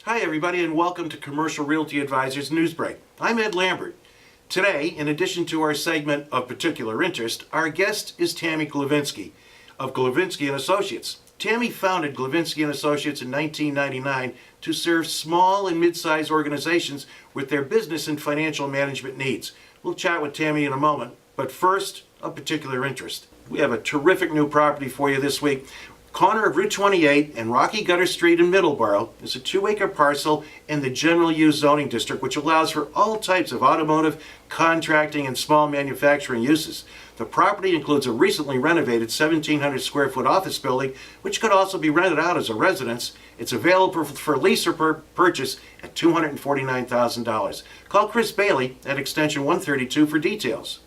Hi everybody and welcome to Commercial Realty Advisors Newsbreak. I'm Ed Lambert. Today, in addition to our segment of particular interest, our guest is Tammy Glivinski of Glivinski & Associates. Tammy founded Glivinski & Associates in 1999 to serve small and mid-sized organizations with their business and financial management needs. We'll chat with Tammy in a moment, but first, of particular interest. We have a terrific new property for you this week. Corner of Route 28 and Rocky Gutter Street in Middleborough is a 2-acre parcel in the general use zoning district, which allows for all types of automotive, contracting, and small manufacturing uses. The property includes a recently renovated 1,700 square foot office building, which could also be rented out as a residence. It's available for lease or purchase at $249,000. Call Chris Bailey at extension 132 for details.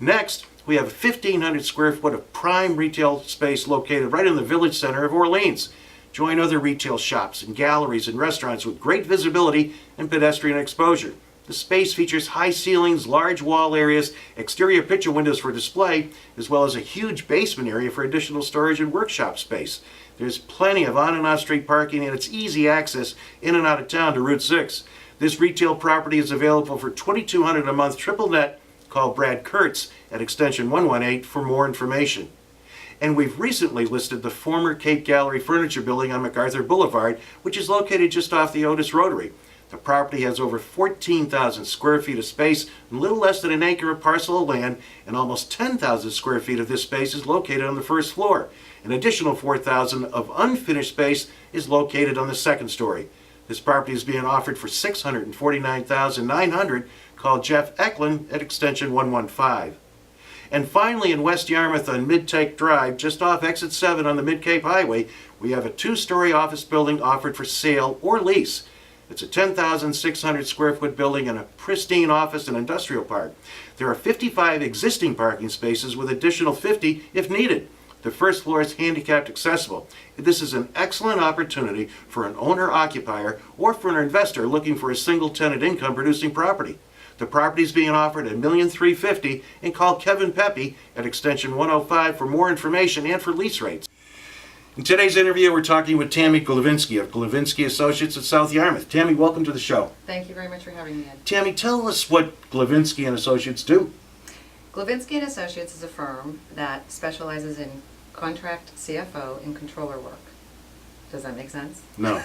Next, we have 1,500 square foot of prime retail space located right in the village center of Orleans. Join other retail shops and galleries and restaurants with great visibility and pedestrian exposure. The space features high ceilings, large wall areas, exterior picture windows for display, as well as a huge basement area for additional storage and workshop space. There's plenty of on and off street parking and it's easy access in and out of town to Route 6. This retail property is available for $2,200 a month triple net. Call Brad Kurtz at extension 118 for more information. And we've recently listed the former Cape Gallery Furniture Building on MacArthur Boulevard, which is located just off the Otis Rotary. The property has over 14,000 square feet of space, a little less than an acre of parcel of land, and almost 10,000 square feet of this space is located on the first floor. An additional 4,000 of unfinished space is located on the second story. This property is being offered for $649,900. Call Jeff Eklund at extension 115. And finally, in West Yarmouth on Mid-Cape Drive, just off exit 7 on the Mid-Cape Highway, we have a 2-story office building offered for sale or lease. It's a 10,600 square foot building in a pristine office and industrial park. There are 55 existing parking spaces with additional 50 if needed. The first floor is handicapped accessible. This is an excellent opportunity for an owner-occupier or for an investor looking for a single-tenant income-producing property. The property is being offered at $1,350,000 and call Kevin Pepe at extension 105 for more information and for lease rates. In today's interview, we're talking with Tammy Glivinski of Glivinski Associates at South Yarmouth. Tammy, welcome to the show. Thank you very much for having me, Ed. Tammy, tell us what Glivinski and Associates do. Glivinski & Associates is a firm that specializes in contract, CFO, and controller work. Does that make sense? No.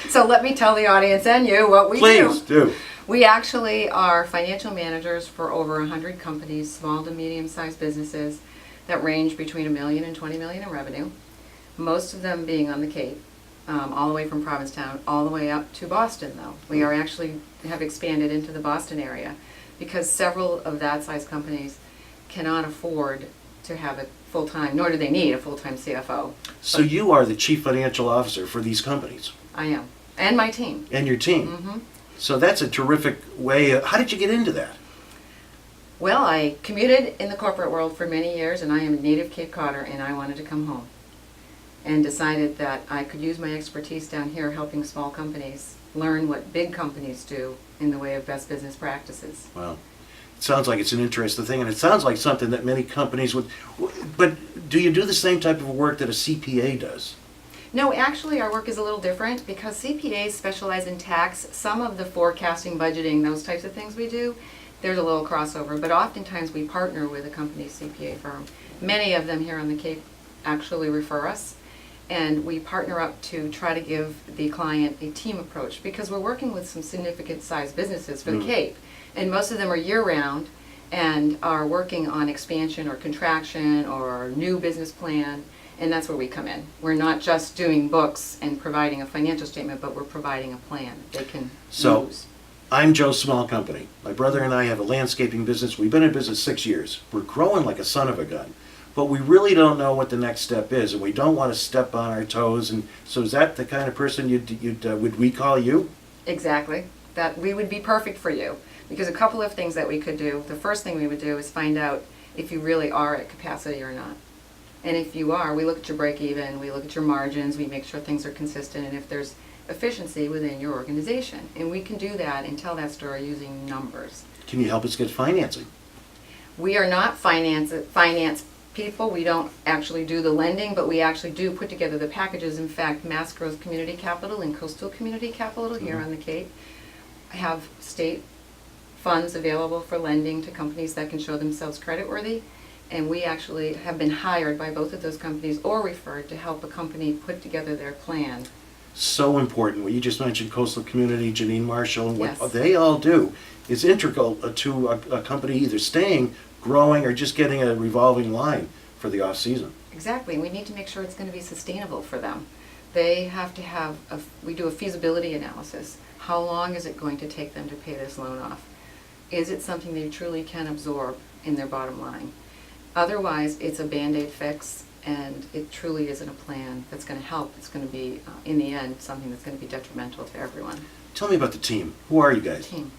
So let me tell the audience and you what we do. Please do. We actually are financial managers for over 100 companies, small to medium-sized businesses that range between $1 million and $20 million in revenue. Most of them being on the Cape, all the way from Provincetown, all the way up to Boston, though. We are actually have expanded into the Boston area because several of that size companies cannot afford to have a full-time, nor do they need a full-time CFO. So you are the chief financial officer for these companies. I am, and my team. And your team. Mm-hmm. So that's a terrific way. How did you get into that? Well, I commuted in the corporate world for many years, and I am a native Cape Codder, and I wanted to come home. And decided that I could use my expertise down here helping small companies learn what big companies do in the way of best business practices. Wow. It sounds like it's an interesting thing, and it sounds like something that many companies would... But do you do the same type of work that a CPA does? No, actually our work is a little different because CPAs specialize in tax. Some of the forecasting, budgeting, those types of things we do, there's a little crossover, but oftentimes we partner with a company's CPA firm. Many of them here on the Cape actually refer us, and we partner up to try to give the client a team approach because we're working with some significant sized businesses for the Cape, and most of them are year-round and are working on expansion or contraction or new business plan, and that's where we come in. We're not just doing books and providing a financial statement, but we're providing a plan they can use. I'm Joe's small company. My brother and I have a landscaping business. We've been in business 6 years. We're growing like a son of a gun. But we really don't know what the next step is, and we don't want to step on our toes. And so is that the kind of person would we call you? Exactly. That we would be perfect for you. Because a couple of things that we could do. The first thing we would do is find out if you really are at capacity or not. And if you are, we look at your break even, we look at your margins, we make sure things are consistent, and if there's efficiency within your organization. And we can do that and tell that story using numbers. Can you help us get financing? We are not finance people. We don't actually do the lending, but we actually do put together the packages. In fact, Mass Growth Community Capital and Coastal Community Capital here on the Cape have state funds available for lending to companies that can show themselves creditworthy. And we actually have been hired by both of those companies or referred to help a company put together their plan. So important. What you just mentioned, Coastal Community, Janine Marshall, and what Yes. they all do is integral to a company either staying, growing, or just getting a revolving line for the off-season. Exactly, and we need to make sure it's going to be sustainable for them. They have to have, we do a feasibility analysis. How long is it going to take them to pay this loan off? Is it something they truly can absorb in their bottom line? Otherwise, it's a Band-Aid fix, and it truly isn't a plan that's going to help. It's going to be, in the end, something that's going to be detrimental to everyone. Tell me about the team. Who are you guys? Team.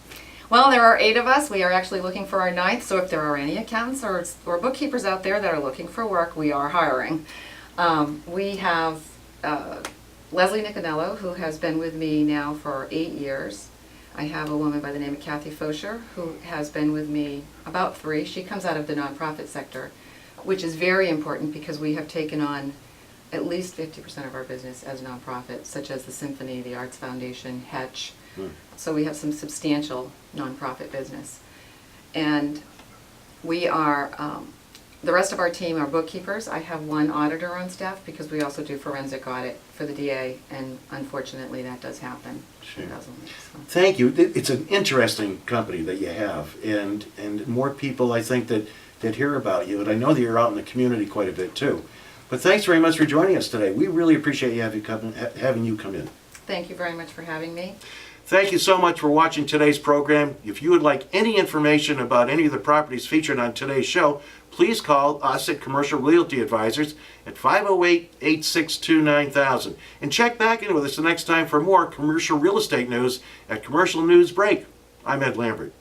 Well, there are 8 of us. We are actually looking for our 9th, so if there are any accountants or bookkeepers out there that are looking for work, we are hiring. We have Leslie Nicanello, who has been with me now for 8 years. I have a woman by the name of Kathy Fosher, who has been with me about 3. She comes out of the nonprofit sector, which is very important because we have taken on at least 50% of our business as nonprofits, such as the Symphony, the Arts Foundation, Hetch. So we have some substantial nonprofit business. And we are, the rest of our team are bookkeepers. I have 1 auditor on staff because we also do forensic audit for the DA, and unfortunately that does happen. Sure. So. Thank you. It's an interesting company that you have, and more people, I think, that hear about you, and I know that you're out in the community quite a bit too. But thanks very much for joining us today. We really appreciate having you come in. Thank you very much for having me. Thank you so much for watching today's program. If you would like any information about any of the properties featured on today's show, please call us at Commercial Realty Advisors at 508-862-9000. And check back in with us the next time for more commercial real estate news at Commercial News Break. I'm Ed Lambert.